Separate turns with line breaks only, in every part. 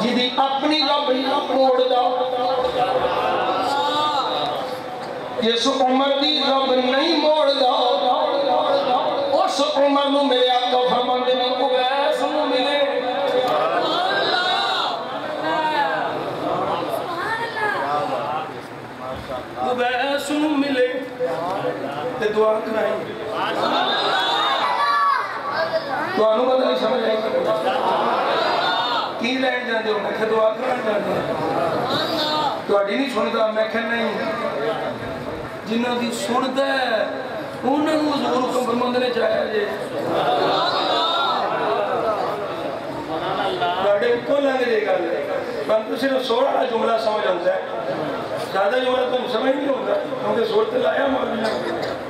جدی اپنی رب نہ موڑ دا جس عمر دی رب نہیں موڑ دا اس عمر نو میرے آقا فرماندے نے اویس نو ملے اویس نو ملے تے دعا کرائیں تو آنو پتہ نہیں سمجھ آئی کی لین جاندے ہو میں کہ دعا کرائیں جاندے تو آڈی نہیں سنتا میں کہ نہیں جنہ دی سنتا ہے انہوں نے حضور حکم فرماندے نے چاہیا جے بڑے کو لگ رہے گا پر تو صرف سوڑا جملہ سمجھ آتا ہے زیادہ جملہ تو سمجھ نہیں ہوتا کیونکہ صورت لایا مولانا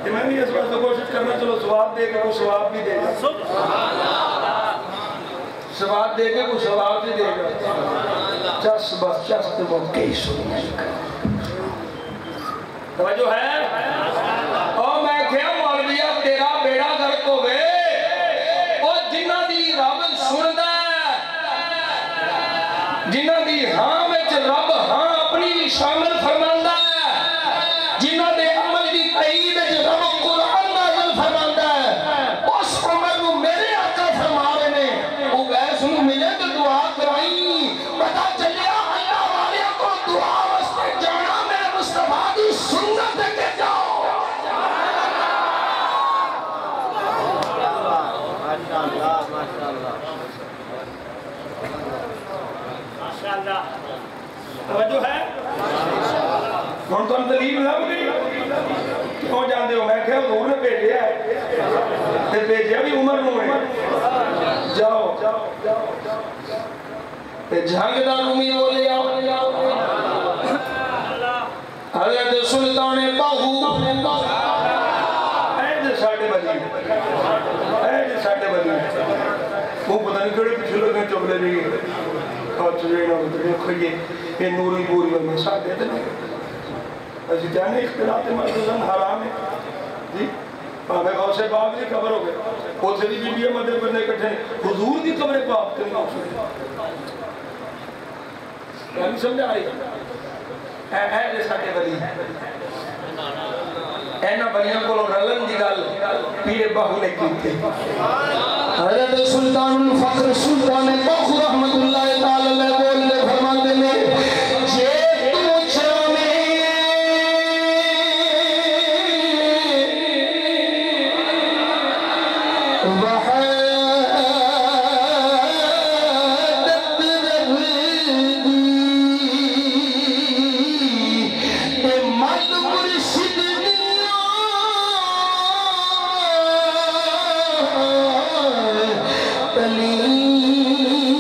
کہ میں بھی اس بات تو کوشش کرنا چلو ثواب دے کے وہ ثواب بھی دے گا ثواب دے کے وہ ثواب بھی دے گا چس بس چس تو وہ کئی سننے کا توجہ ہے اور میں کہا مولویہ تیرا بیڑا گھر کو گئے اور جنہ دی رب سندہ جنہ دی ہاں میں رب ہاں اپنی شامل فرماندہ ہے جنہ دے عمل دی تائید ہے رب قرآن نازل فرماندہ ہے اس عمر نو میرے آقا فرما رہے نے وہ ویس نو ملے تو دعا کرائیں پتا چلیا اللہ والے کو دعا واسطے جانا میں مصطفیٰ کی سنت کے جاؤ ماشاءاللہ توجہ ہے ہم تو دلیل لگ گئی کیوں جاندے ہو میں کہ حضور نے بھیجیا ہے تے بھیجیا بھی عمر نو ہے جاؤ تے جھنگ دا رومی بولے آؤ حضرت سلطان باہو ایجے ساڑھے بجی وہ پتہ نہیں کڑے پچھے لگیں چوبلے بھی اور چلے نہ ہوتے ہیں کھئیے یہ نوری بوری میں ساتھ دیتے نہیں ایسی جانے اختلاط مردزن حرام ہے جی پاہمیں غوث باغ دی قبر ہو گئے وہ سے دی بی بی مدر بندے کٹھے حضور دی قبر کو آپ کریں گا یعنی سمجھا آئی اے جیسا کہ بلی اینا بلیاں کو رلن دی گل پیر باہو نے کی تھی حضرت سلطان الفقر سلطان باہو رحمت اللہ تعالی علیہ بولنے فرماندے میں جے تم چرانے
تلی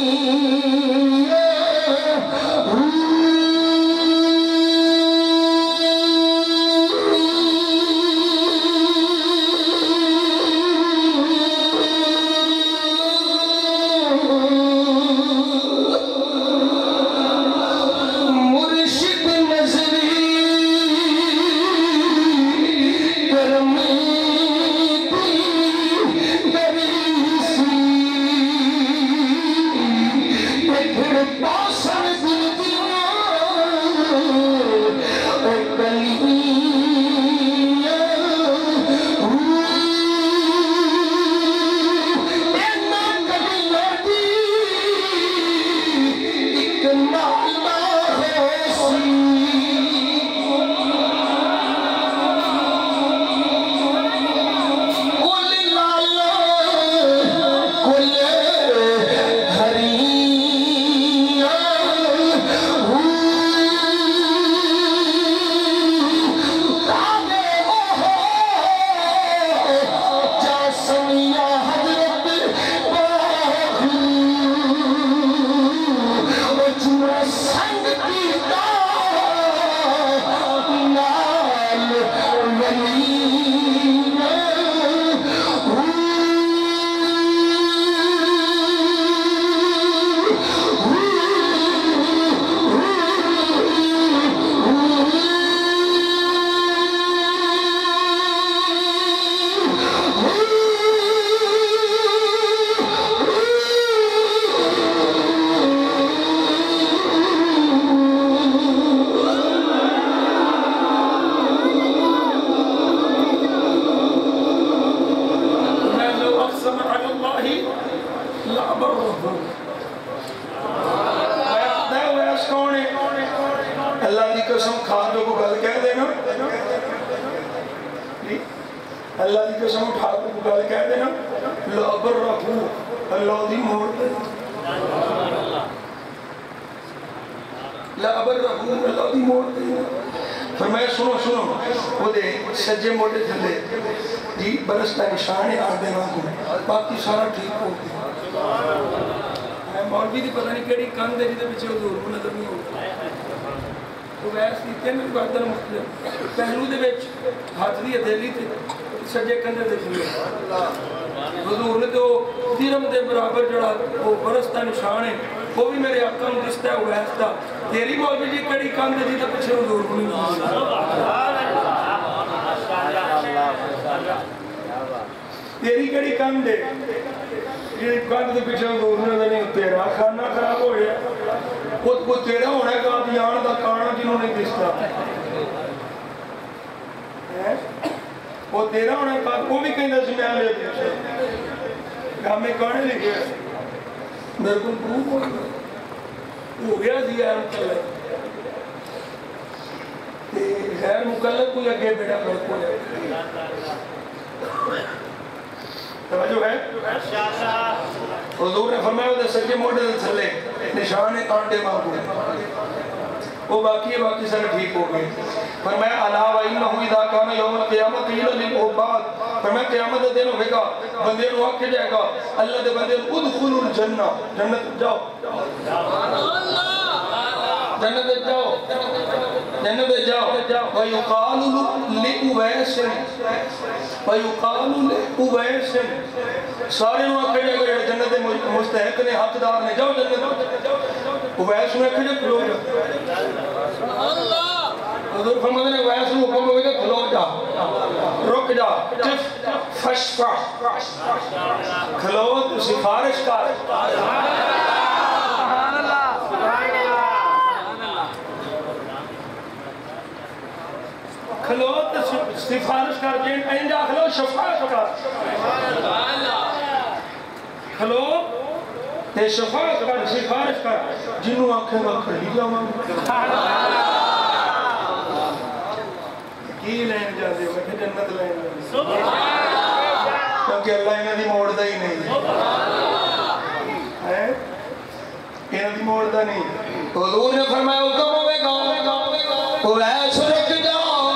قسم کھا جو کو گل کہہ دینا اللہ کی قسم اٹھا کو گل کہہ دینا لابر رکھو اللہ دی موڑ دے لابر رکھو اللہ دی موڑ دے فرمایا سنو وہ دے سجے موڑے تھلے جی برس کا نشان ہے آدھے وانگو باقی سارا ٹھیک ہو گیا مولوی دی پتہ نہیں کیڑی کان دے جدے پچھے حضور کو نظر نہیں ہوگا تو ویس دی تین بردن مختلف پہلو دے بیچ ہاتھ دی ادھیلی تھی سجے کندے دیکھ لیا حضور نے تو دیرم دے برابر جڑا وہ برستا نشان ہے وہ بھی میرے آقا ہم دستا ہے ویس دا تیری مولوی جی کیڑی کان دے جدے پچھے حضور کو نہیں ہوگا تیری کیڑی کان دے یہ کان دے پیچھے حضور نے نہیں تیرا کھانا خراب ہو گیا وہ تیرا ہونا ہے قادیان دا کانا جنہوں نے دستا وہ تیرا ہونا ہے وہ بھی کہیں دس میں آلے دے ہمیں کانے لکھے میرے کو پروف ہو گیا زیار مکلب غیر مکلب کو لگے بیٹا فرق ہو جائے توجہ ہے حضور نے فرمایا وہ سجے موڑے دے چلے نشان کانٹے مانگو وہ باقی سارے ٹھیک ہو گئے فرمایا علاوہ انہو اذا کانا یوم القیامت قیل للعباد فرمایا قیامت دن ہوئے گا بندے نو آکے جائے گا اللہ دے بندے ادخلوا الجنہ جنت جاؤ جنت جاؤ وَيُقَالُ لِأُوَيْسٍ سارے نو آکے جائے گا جنت مستحق نے حقدار نے جاؤ جنت اویس نے آکے جائے کھلو جا حضور فرماتے ہیں اویس نے حکم ہوئے گا کھلو جا رک جا فشفع کھلو تو سفارش کر کھلو تو سفارش کر جن اینجا کھلو شفاعت کر کھلو تے شفاعت کر سفارش کر جنہوں آنکھیں گا کھڑی جاؤں کی لین جاتے ہو کہ جنت لین جاتے کیونکہ اللہ انہیں دی موڑتا ہی نہیں انہیں دی موڑتا نہیں حضور نے فرمایا حکم ہوئے گا اویس رک جاؤ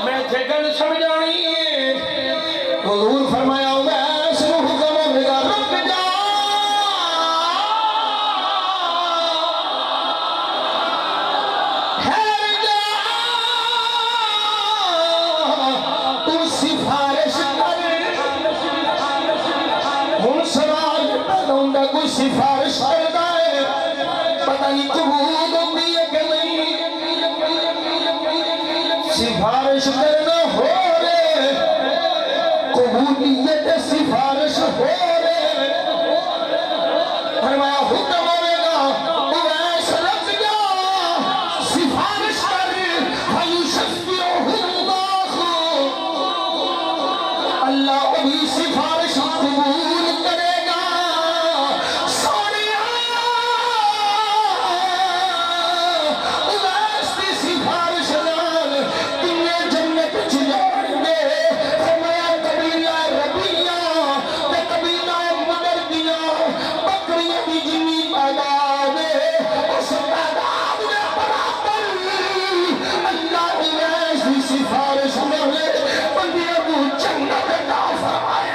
میں جگن سمجھانی حضور فرمایا اویس نے حکم ہوئے گا رک جاؤ ٹھہر جاؤ تو سفارش کر ہن سوال پیدا ہوندا کوئی سفارش کردا ہے پتہ نہیں قبول ہوندی ہے کہ نہیں سفارش کرنا ہو رہے قبولیت سفارش ہو رہے فرمایا حکم ہوئے گا اویس رک جا سفارش کر فیشفعہ اللہ ابھی سفارش قبول کرے گا سونیا اویس کی سفارش نال تینے جنت چلوڑ گے فرمایا قبیلہ ربیہ تے قبیلہ مدردیہ بکریہ دی جنی تعداد اس تعداد میں برابر اللہ اویس کی سفارش نال بندیاں کو جنت عطا فرمائے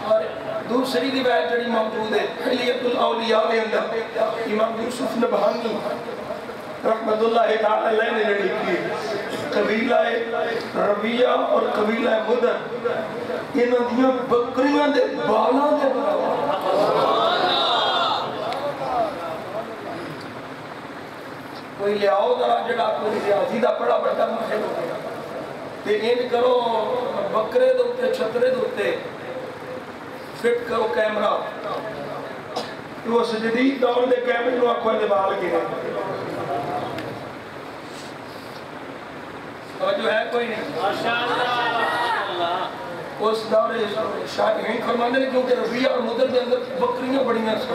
اور دوسری روایت جڑی موجود ہے حلیت الاولیاء کے اندر امام یوسف نبہانی رحمت اللہ تعالی علیہ نے لکھی قبیلہ ربیہ اور قبیلہ مدر انہاں دیاں بکریاں دے بالاں دے برابر کوئی لیاؤ ذرا جڑا کوئی ریاضی دا پڑا بڑا ماہر ہو گیا تے ان کرو بکرے دوتے چھترے دوتے فٹ کرو کیمرہ تو اس جدید دور دے کیمرے نو آنکھوں دے بال گئے اور جو ہے کوئی نہیں اس دورے شاہین فرماندے نے کیونکہ ربیہ اور مدر کے اندر بکریاں بڑیاں سی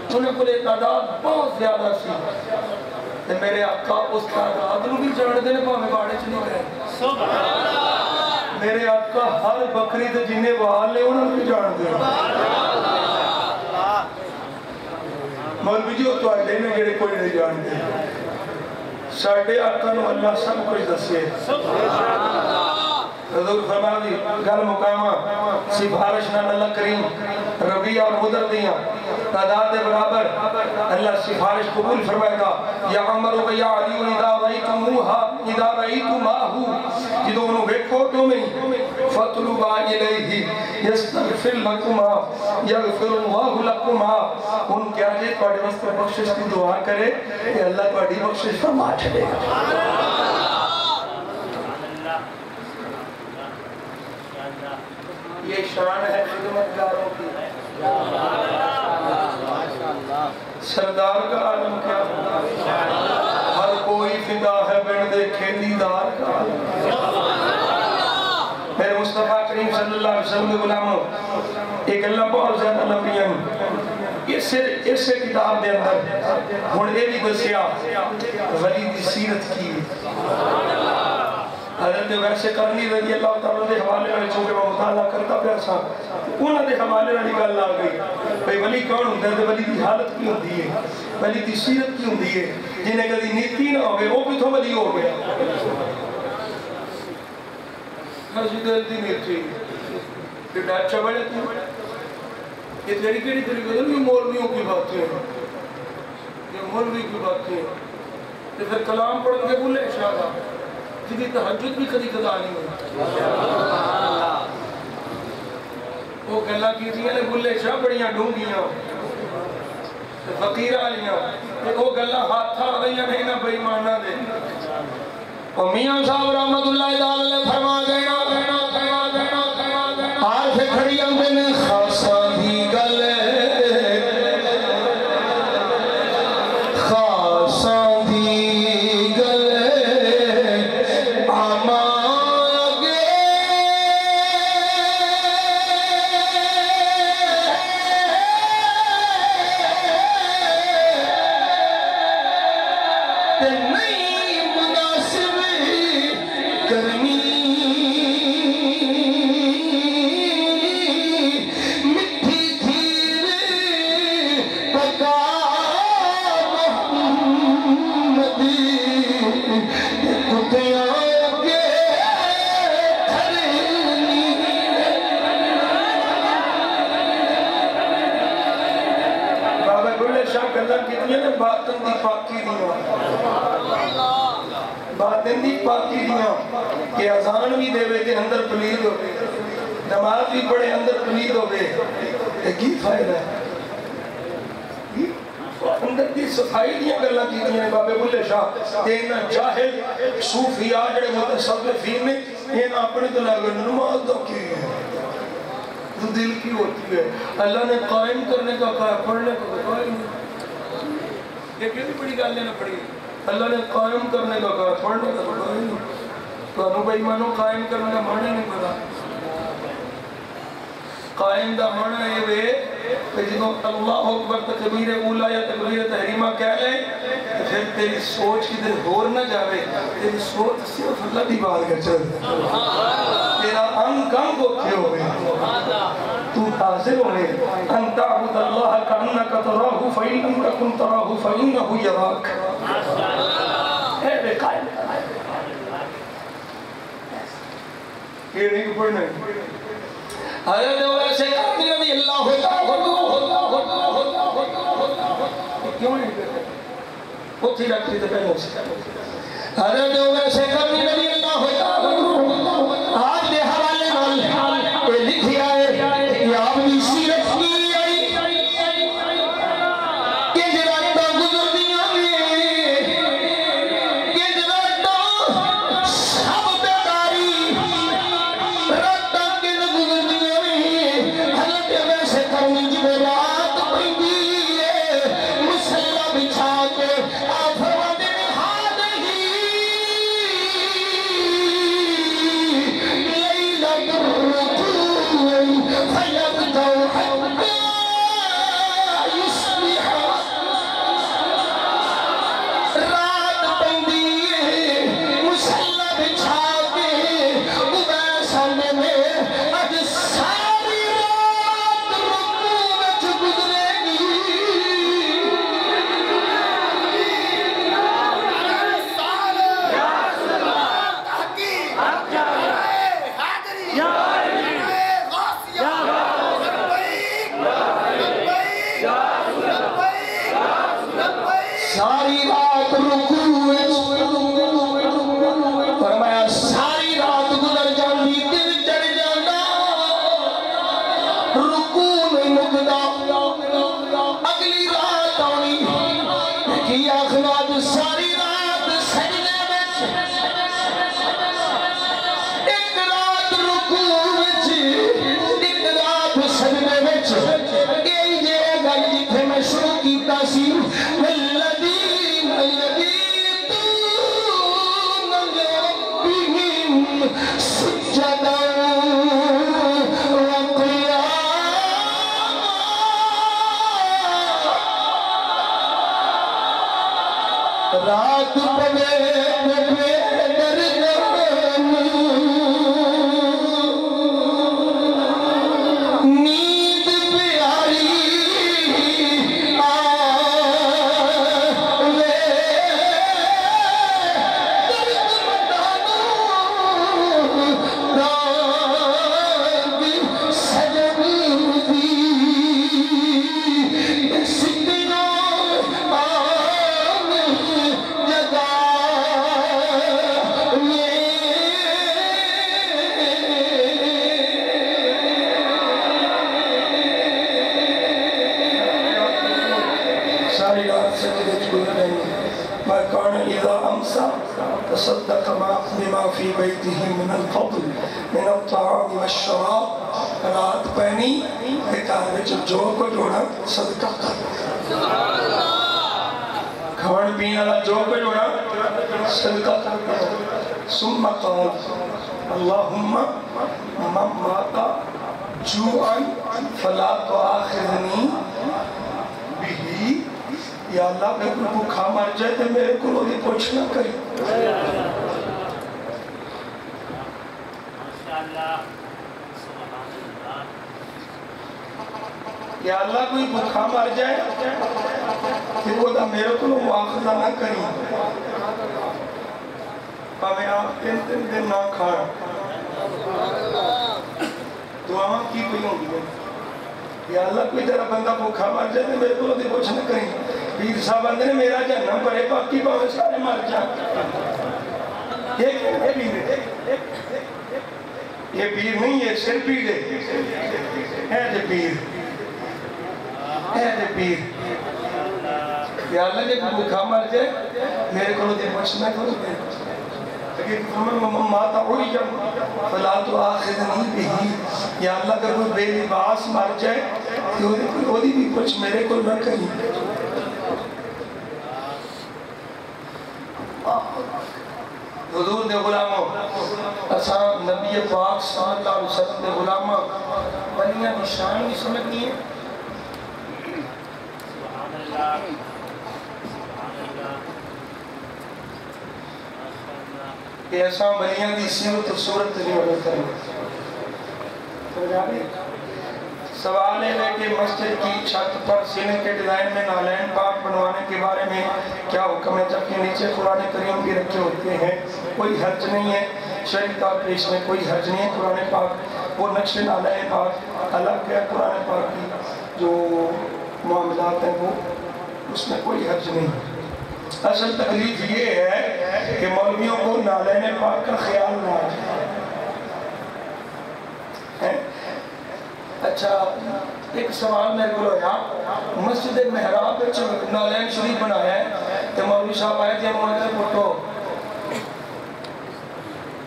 انہیں کو تعداد بہت زیادہ سی تے میرے آقا اس تعداد نو بھی جان دے نے پاویں باڑے چ نہیں گئے میرے آقا ہر بکری تے جننے وال نے انہوں بھی جان دے مولوی جی وہ تواڈے نے جڑے کوئی نہیں جان دے ساڈے آقا نو اللہ سب کچھ دسے حضور فرما دی گل مقامہ سفارش نال اللہ کریم ربیہ اور مدر دیاں تعداد برابر اللہ سفارش قبول فرمائے گا یا عمر و یا علی اذا رأیتماہو جدو انہوں بیکھو تمہیں فَطْلُبَا إِلَيْهِ يَسْتَغْفِرْ لَكُمَا يَغْفِرُ اللَّهُ لَكُمَا ان کیا جے توڑے واسطے بخشش کی دعا کرے کہ اللہ توڑی بخشش فرما چھڑے گا یہ شان ہے خدمتگاروں کی سردار کا عالم کیا ہر کوئی فدا ہے بن دیکھے دیدار کا میرے مصطفیٰ کریم صلی اللہ علیہ وسلم کے غلاموں ایک اللہ بہت زیادہ لمبی ہیں اس کتاب دے اندر ہن اے بھی دسیا ولی دی سیرت کی حضرت ویسے کرنی رضی اللہ تعالیٰ دے حوالے میں چونکہ وہ مطالعہ کرتا پیا سا انہوں نے حوالے والی گل آ گئی بھئی ولی کون ہوتا ہے ولی دی حالت کی ہوتی ہے ولی دی سیرت کی ہوتی ہے جنہیں کدی نیتی نہ ہو گئے وہ بھی تو ولی ہو گیا حضرت دل دی نیتی کہ ڈاچا بڑے تھی یہ تیری کیڑی طریقے یہ مولویوں کی باتیں یہ مولوی کی باتیں پھر کلام پڑھ کے بولے اشارہ جدی تحجد بھی کدی قضا نہیں ہوئی وہ گلہ کی تھی نے بلے شاہ بڑیاں ڈھونگیاں فقیر آلیاں وہ گلہ ہاتھ تھا رہیاں نہیں نہ بھئی مانا دے اور میاں صاحب رحمت اللہ تعالی فرما دینا عارف کھڑی اندے نے خاصا دی گلے خاصا دی گلے باطن دی پاکی دیاں کہ اذان بھی دے وے کہ اندر پلید ہو گئے نماز بھی پڑھے اندر پلید ہو گئے یہ کی فائدہ ہے اندر دی صفائی دیاں گلہ کی دیاں بابے بلے شاہ دینا جاہل صوفیاء جڑے متصوفین نے یہ اپنے تو لگے نماز دو کی ہے تو دل کی ہوتی ہے اللہ نے قائم کرنے کا کہا پڑھنے کا قائم یہ کیوں بڑی گالیں نہ پڑی اللہ نے قائم کرنے کا کہا پڑھنے کا کہا تو انہوں بھائی مانو قائم کرنے کا معنی نہیں پتا قائم دا معنی یہ وے کہ جنہوں اللہ اکبر تکبیر اولا یا تکبیر تحریمہ کہہ لیں پھر تیری سوچ کی دل دور نہ جاوے تیری سوچ صرف اللہ دی بات کر چل تیرا انگ کم کو کھے ہوئے تو حاضر ہوئے ان تعبد اللہ کانکا تراہو فإن لم تکن تراہو فإنہو یراک اے بے قائم یہ نہیں پڑھنا ہے حضرت ویسے کرنی رضی اللہ کیوں نہیں کرتے وہ تھی رکھتی تھے پہلے سے حضرت ویسے کرنی رضی اللہ آج دے حوالے نال لکھی آئے یا اپنی سیرت کی آئی کہ جراتا گزر دیا کہ جراتا سب بیداری راتا کے گزر دیا حضرت ویسے کرنی جو رات پڑی مسلح بچھا کے آفروا دے ہاں نہیں عیسیٰ تصدق بما فی بیتہ من الفضل من الطعام والشراب رات پہنی کتاب جو کو جوڑا صدقہ کر کھان پینا جو کو جوڑا صدقہ کر ثم قال اللہم من مات جوعا فلا تؤاخذنی بہی یا اللہ میں کوئی بھوکا مر جائے تو میرے کو لوگ پوچھ نہ کری یا اللہ کوئی بھوکا مر جائے تو وہ میرے کو لوگ مواخذہ نہ کری پاویں آپ تین دن نہ کھانا دعاں کی کوئی ہوں گی یا اللہ کوئی تیرا بندہ بھوکا مر جائے میرے کو لوگ کچھ نہ کریں پیر صاحب اندھے نے میرا جہنم پڑے باقی باوے سارے مر جائیں یہ پیر ہے یہ پیر نہیں ہے سر پیر ہے جو پیر ہے جو پیر یا اللہ کے بھوکا مر جائے میرے کو لوگ کچھ نہ کریں لیکن فرمان ماتا ہوئی جب فلا تو آخذنی بہی یا اللہ کا کوئی بے لباس مر جائے وہ بھی کچھ میرے کو نہ کہیں حضور دے غلاموں اساں نبی پاک صلی اللہ علیہ وسلم دے غلاموں بنیاں نشان بھی سمجھنی ہے کہ ایسا بلیاں دی سیرت و صورت نہیں ہونے کریں سوال ہے کہ مسجد کی چھت پر سینے کے ڈیزائن میں نالین پاک بنوانے کے بارے میں کیا حکم ہے جبکہ نیچے قرآن کریم بھی رکھے ہوتے ہیں کوئی حرج نہیں ہے شریعت پیش میں کوئی حرج نہیں ہے قرآن پاک وہ نقش نالین پاک الگ ہے قرآن پاک کی جو معاملات ہیں وہ اس میں کوئی حرج نہیں ہے اصل تکلیف یہ ہے کہ مولویوں کو نالین پاک کا خیال نہ آئے اچھا ایک سوال میرے کو ہویا مسجد محراب پہ نالین شریف بنایا ہے تو مولوی صاحب آئے تھے مولوی پوٹو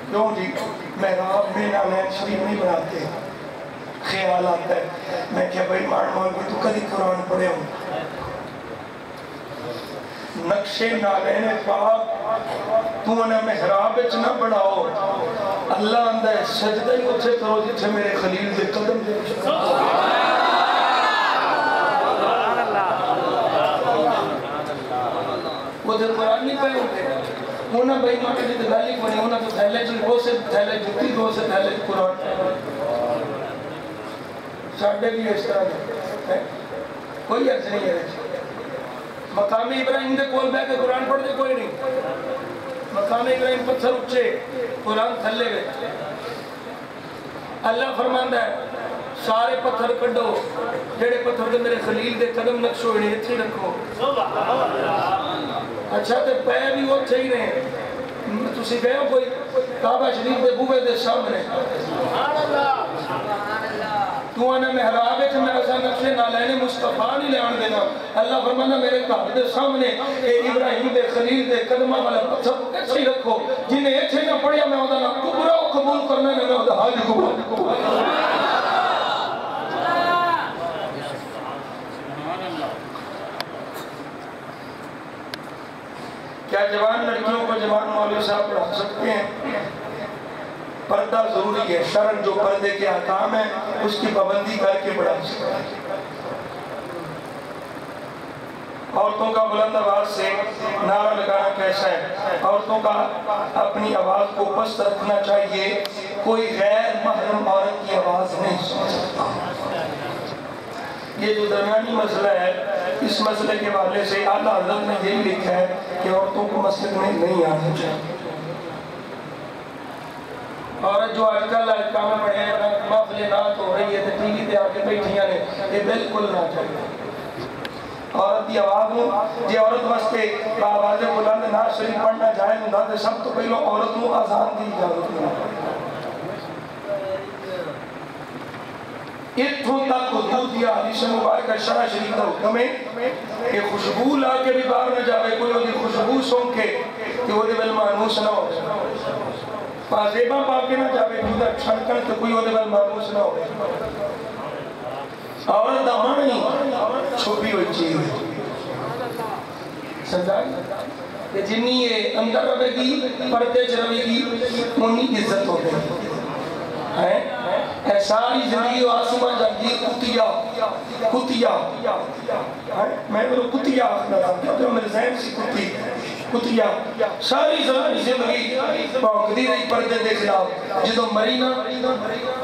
کیوں جی محراب میں نالین شریف نہیں بناتے خیال آتا ہے میں کیا بھائی مولوی تو کدی قرآن پڑھے ہوں نقش نالین پاک تو انہیں محراب اچھ نہ بڑھاؤ اللہ اندہ سجدہ ہی اچھے کرو جتھے میرے خلیل دے قدم دے وہ دے قرآن نہیں پہے ہوتے انہیں بھائی ماں کے دلالی بنی انہیں تو تھیلے جو وہ سے تھیلے جتی دو سے تھیلے قرآن ساڑھے بھی اس طرح ہے کوئی عرض نہیں ہے مقامی ابراہیم دے کول بے کے قرآن پڑھ دے کوئی نہیں مقامی ابراہیم پتھر اچھے قرآن تھلے گئے اللہ فرماندہ ہے سارے پتھر کڑھو جڑے پتھر دے میرے خلیل دے قدم نقش ہوئے نہیں اتھی رکھو اچھا تے پے بھی وہ تھے ہی نہیں تسی گئے ہو کوئی کعبہ شریف دے بوبے دے سامنے تو انہیں محراب ہے کہ میں ایسا نقش نالین مصطفیٰ نہیں لے آن دینا اللہ فرمانا میرے گھر دے سامنے اے ابراہیم دے خلیل دے قدمہ والا پتھر کیسے ہی رکھو جنہیں ایتھے نہ پڑھیا میں ہوتا نہ کبرا قبول کرنا میں ہوتا حاج قبول کیا جوان لڑکیوں کو جوان مولوی صاحب پڑھا سکتے ہیں پردہ ضروری ہے شرن جو پردے کے احکام ہیں اس کی پابندی کر کے پڑھا سکتے ہیں عورتوں کا بلند آواز سے نعرہ لگانا کیسا ہے عورتوں کا اپنی آواز کو پست رکھنا چاہیے کوئی غیر محرم عورت کی آواز نہیں سن سکتا یہ جو درمیانی مسئلہ ہے اس مسئلے کے حوالے سے اعلیٰ حضرت نے یہی لکھا ہے کہ عورتوں کو مسجد میں نہیں آنا چاہیے عورت جو آج کل کام پڑھے ہیں محفل نعت ہو رہی ہے ٹی وی پہ آ کے بیٹھیاں نے یہ بالکل نہ چاہیے عورت کی آواز میں جی عورت واسطے آواز بلند نعت شریف پڑھنا جائز ہوندا تے سب تو پہلو عورت کو اذان دی اجازت نہیں اتھوں تک حدود دیا حدیث مبارکہ شرح شریف کا حکم ہے کہ خوشبو لا کے بھی باہر نہ جاوے کوئی ہوتی خوشبو سونکے کہ وہ دے مانوس نہ ہو پازیبہ پاپ کے نہ جاوے جودہ چھڑکن کہ کوئی وہ دے مانوس نہ ہو عورت دامان نہیں چھپی ہوئی چیز ہے سمجھائی کہ جنہی یہ اندر روے گی پردے چ روے گی انہی عزت ہو گئی اے ساری زندگی آسمان جانگی کتیا میں بولو کتیا جو میرے ذہن سی کتیا ساری زندگی پاکدی رہی پردے دے خلاف جدو مری نا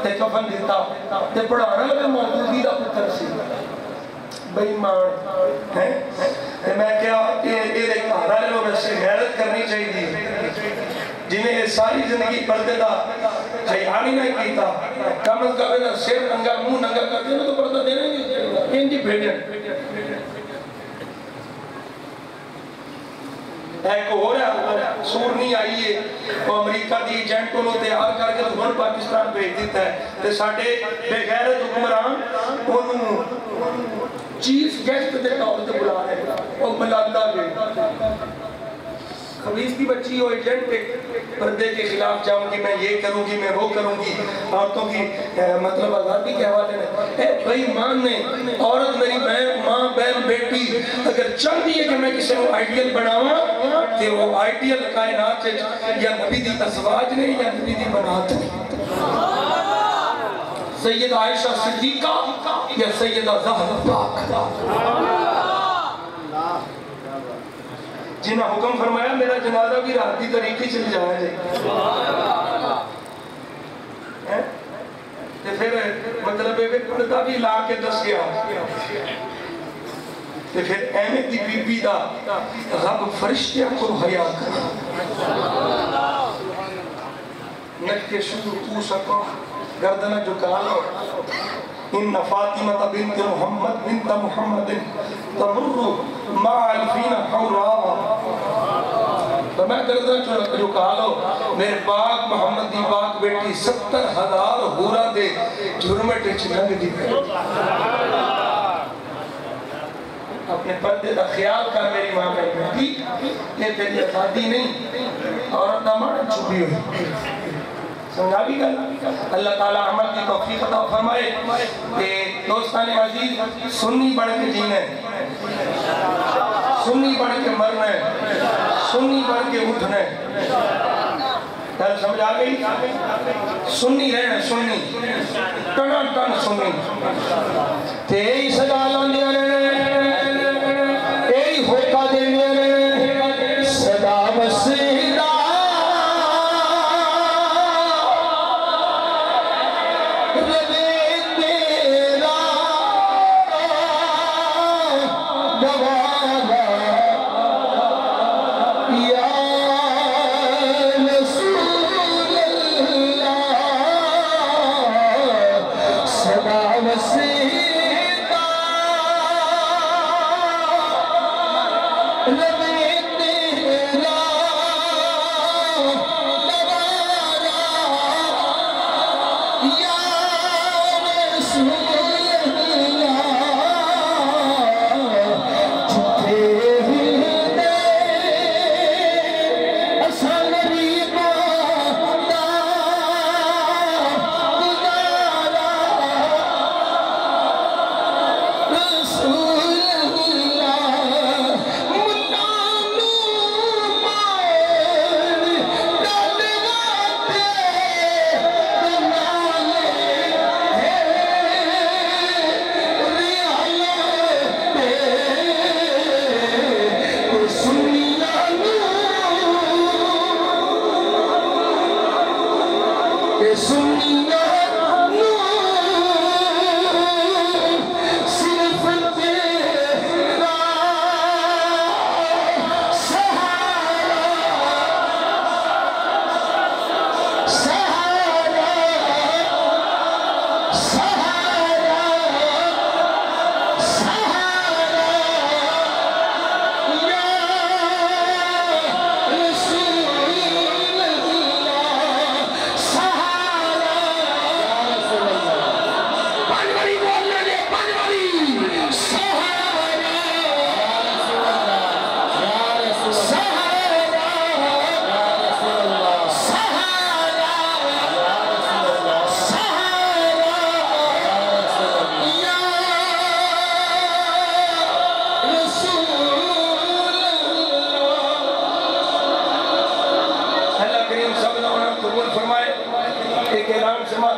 تے کفن دیتا تے پڑھانا لگا موجودی دا پتر سی بھئی مان ہے میں کیا یہ دیکھ آرہا لے لوگ سے غیرت کرنی چاہیے دی جنہیں ساری زندگی پردے دا حیانی نہیں کیتا کم از کم ہے سیر ننگا منہ ننگا کرتے ہیں تو پردہ دینا نہیں ان جی بھیجن ایک ہو رہا سور نہیں آئی ہے وہ امریکہ دی ایجنٹوں نے تیار کر کے دھوان پاکستان بھیج دیتا ہے تو ساڑھے بے غیرت حکمران انہوں چیف گیسٹ دے طور سے بلا رہے ہیں وہ ملادہ گئے خبیص کی بچی ہو ایجنٹ پردے کے خلاف جاؤں گی میں یہ کروں گی میں وہ کروں گی عورتوں کی مطلب آزادی کے حوالے میں اے بھائی مان نے عورت میری ماں بہن بیٹی اگر چاہتی ہے کہ میں کسی کو آئیڈیل بناواں کہ وہ آئیڈیل کائنات یا نبی دی ازواج نے یا نبی دی بنات نے سید عائشہ صدیقہ یا سیدہ زہرا پاک جنہ حکم فرمایا میرا جنازہ بھی رات کی طریقی چل جایا جائے تو پھر مطلب ہے کہ پردہ بھی لا کے دس گیا تو پھر احمد دی بی بی دا رب فرشتیاں کو حیا کرا نٹ کے شروع تو سکو گردنہ جھکا لو ان فاطمہ بنت محمد بنت محمد تمر مع الفین حورا تو میں گردنہ جھکا لو میرے پاک محمد دی پاک بیٹی 70,000 حورا دے جھرمٹ چلنگ دی اپنے پردے دا خیال کر میری ماں میں بیٹی یہ تیری آزادی نہیں عورت نہ چھپی ہوئی سمجھا بھی گل اللہ تعالیٰ عمل کی توفیق عطا فرمائے کہ دوستان عزیز سنی بڑھ کے جینے سنی بڑھ کے مرنے سنی بڑھ کے اٹھنے کل سمجھا گئی سنی رہنے سنی ٹنا ٹن سنی تیئی سجالوں دیا ایئی ہوکا دیا صدا مسیدہ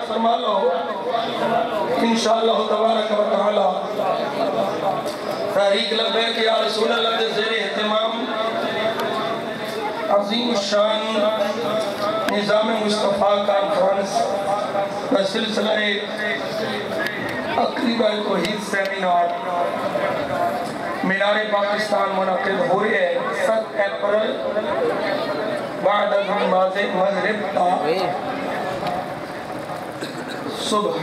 فرما لو انشاءاللہ تبارک و تعالی تحریک لبیک یا رسول اللہ دے زیر اہتمام عظیم الشان نظام مصطفیٰ کانفرنس بسلسلہ اقریبہ توحید سیمینار مینار پاکستان منعقد ہو رہے ہیں 7 اپریل بعد از نماز مغرب تا صبح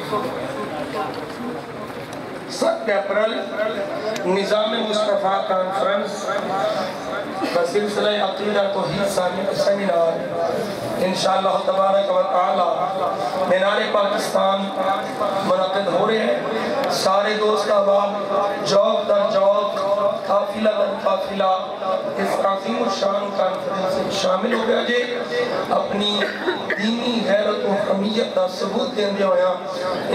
7 اپریل نظام مصطفیٰ کانفرنس بسلسلہ عقیدہ توحید سیمینار انشاءاللہ تبارک و تعالی مینار پاکستان منعقد ہو رہے ہیں سارے دوست احباب جوق در جوق قافلہ در قافلہ اس عظیم الشان کانفرنس میں شامل ہو گیا جے اپنی دینی غیرت و حمیت کا ثبوت دیندے ہویا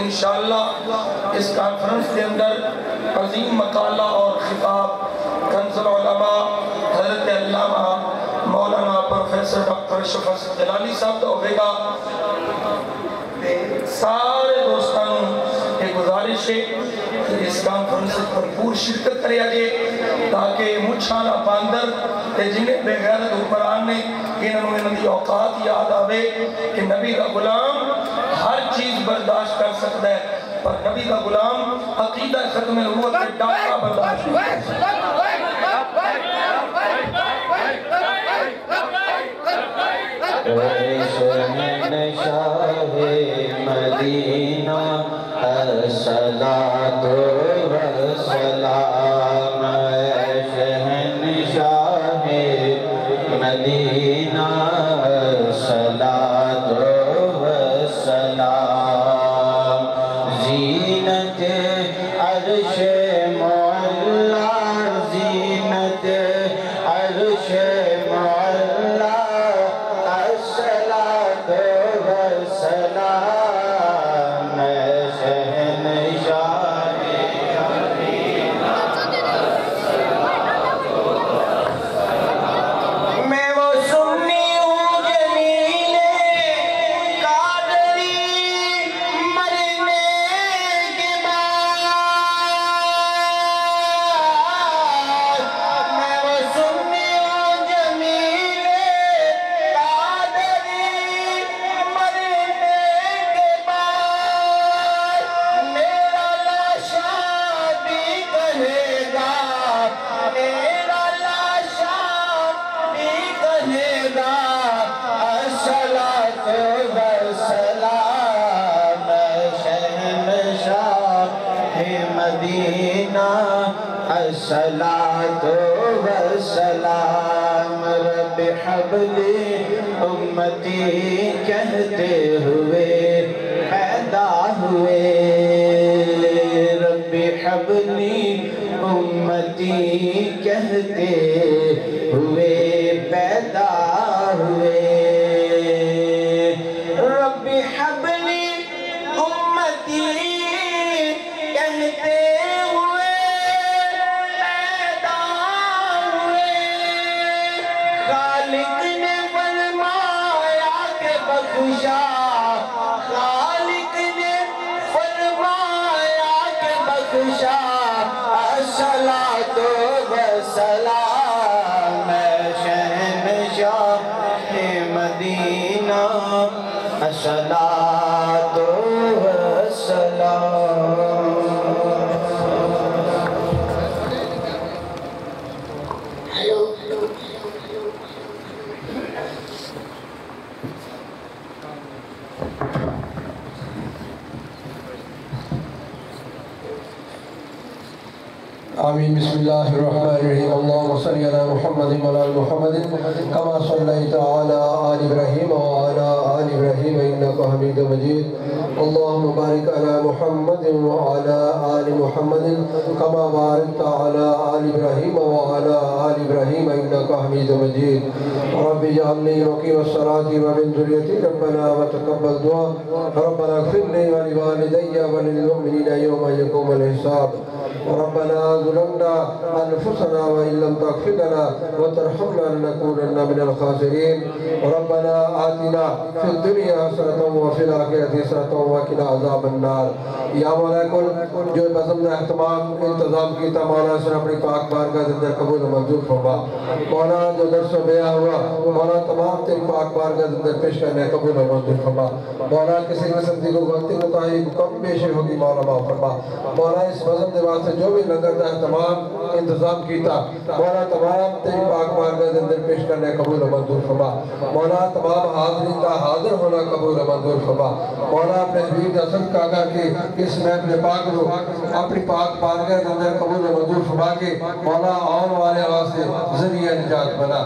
انشاءاللہ اس کانفرنس کے اندر عظیم مقالہ اور خطاب کنز العلماء حضرت علامہ مولانا پروفیسر ڈاکٹر اشرف حسن جلالی صاحب تو ہوئے گا سارے دوستان ایک گزارش ہے کہ اس کانفرنس پر پور شرکت کرے آجے تاکہ مجھانا باندر تے جنہیں بے غیرت حکمران نے انہوں نے اوقات یاد آوے کہ نبی کا غلام ہر چیز برداشت کر سکتا ہے پر نبی کا غلام عقیدہ ختم نبوت کے ڈاکہ برداشت کر سکتا ہے
شہنشاہ مدینہ الصلاۃ والسلام شہنشاہ مدینہ الصلاۃ والسلام زینت عرش معلا زینت عرش معلا الصلاۃ والسلام رب حبلی امتی کہتے ہوئے پیدا ہوئے رب حبلی امتی کہتے ہوئے پیدا ہوئے رب حبلی امتی کہتے خالق نے فرمایا کہ بخشا الصلاۃ والسلام شہنشاہ مدینہ الصلاۃ والسلام
آمین بسم اللہ الرحمن الرحیم اللہم صلی علی محمد وعلی محمد کما صلیت علی آل ابراہیم وعلی آل ابراہیم انکا حمید مجید اللہم بارک علی محمد وعلی آل محمد کما بارکت علی آل ابراہیم وعلی آل ابراہیم انکا حمید مجید رب اجعلنی مقیم الصلاة ومن ذریتی ربنا وتقبل دعا ربنا اغفر لی ولوالدی وللمؤمنین یوم یقوم الحساب ربنا ظلمنا أنفسنا وإن لم تغفر لنا وترحمنا لنكونن من الخاسرين ربنا آتنا في الدنيا حسنة وفي الآخرة حسنة وقنا عذاب النار یا مولا کل جو بزم نے اہتمام انتظام کیتا مولا سے اپنی پاک بارگاہ کے اندر قبول و منظور فرما مولا جو درس و بیان ہوا مولا تمام تیری پاک بارگاہ کے اندر پیش کرنے قبول و منظور فرما مولا کسی قسم کی کو غلطی کوتاہی کم بیشی ہوگی مولا معاف فرما مولا اس بزم کے واسطے جو بھی لنگر کا اہتمام انتظام کیتا مولا تمام تیری پاک بارگاہ کے اندر پیش کرنے قبول و منظور فرما مولا تمام حاضرین کا حاضر ہونا قبول و منظور فرما مولا اپنے حبیب کا صدقہ کر کے اس محفل پاک کو اپنی پاک بارگاہ کے اندر قبول و منظور فرما کے مولا آن والے واسطے ذریعہ نجات بنا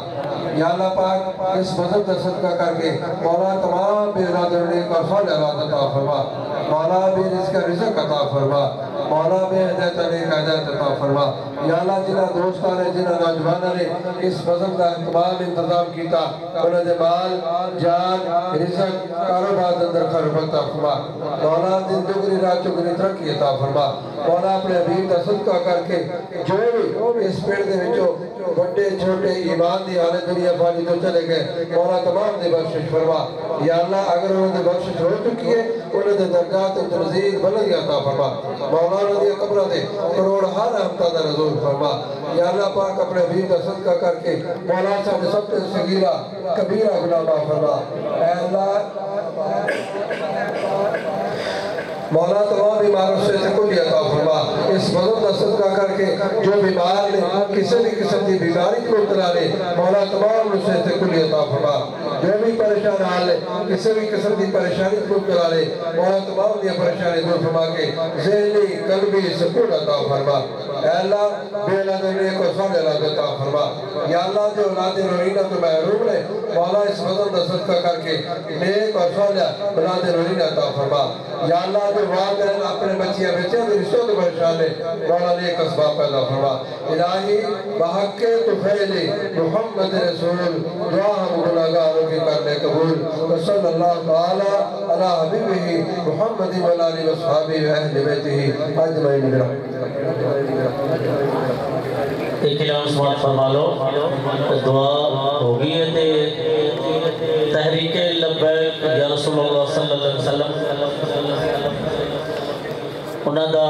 یا اللہ پاک اس مذہب کا صدقہ کر کے مولا تمام بے اولاد نیک اور صالح اولاد عطا فرما مولا بے رزق رزق عطا فرما مولا بے ہدایت نیک ہدایت عطا فرما یا اللہ جنہ دوستان نے جنہ نوجوانوں نے اس مذہب کا تمام انتظام کیتا انہوں نے مال جان رزق کاروبار اندر خیر عطا فرما مولا دن دگنی رات چگنی ترقی عطا فرما مولا اپنے حبیب کا صدقہ کر کے جو بھی اس پیڑ دے وچوں بڑے چھوٹے ایمان دی حالت دنیا فانی تو چلے گئے مولا تمام دے بخشش فرما یا اللہ اگر انہوں نے بخشش ہو چکی ہے انہوں نے درگاہ تنزید بلندی عطا فرما مولا انہوں نے قبرہ دے کروڑ ہر ہفتہ دا نزول فرما یا اللہ پاک اپنے حبیب کا صدقہ کر کے مولا صاحب سب سے صغیرہ کبیرہ گناہ معاف فرما اے اللہ مولا تمام بیماروں سے کلی عطا فرما اس مذہب کا صدقہ کر کے جو بیمار نے کسی بھی قسم کی بیماری کو مبتلا نے مولا تمام سے کلی عطا فرما جو بھی پریشان حال ہے کسی بھی قسم کی پریشانی کو مبتلا نے مولا تمام یہ پریشانی دور فرما کے ذہنی قلبی سکون عطا فرما اے اللہ بے اولاد نیک اور صالح اولاد عطا فرما یا اللہ جو اولاد رحینہ تو محروم نے مولا اس مذہب کا صدقہ کر کے نیک اور صالح اولاد رحینہ عطا فرما یا اللہ جو والدین اپنے بچیاں بچے ہیں رشتوں کے پریشان ہے مولا نیک اسباب پیدا فرما الہی بحق طفیل محمد رسول دعا ہم گناہگاروں کی کرنے قبول وصلی اللہ تعالی علی حبیبہ محمد وعلی وصحابہ اہل بیتہ اجمعین
ایک کلام سماعت فرما لو دعا ہوگی ہے تحریک لبیک یا رسول اللہ صلی اللہ علیہ وسلم انہاں دا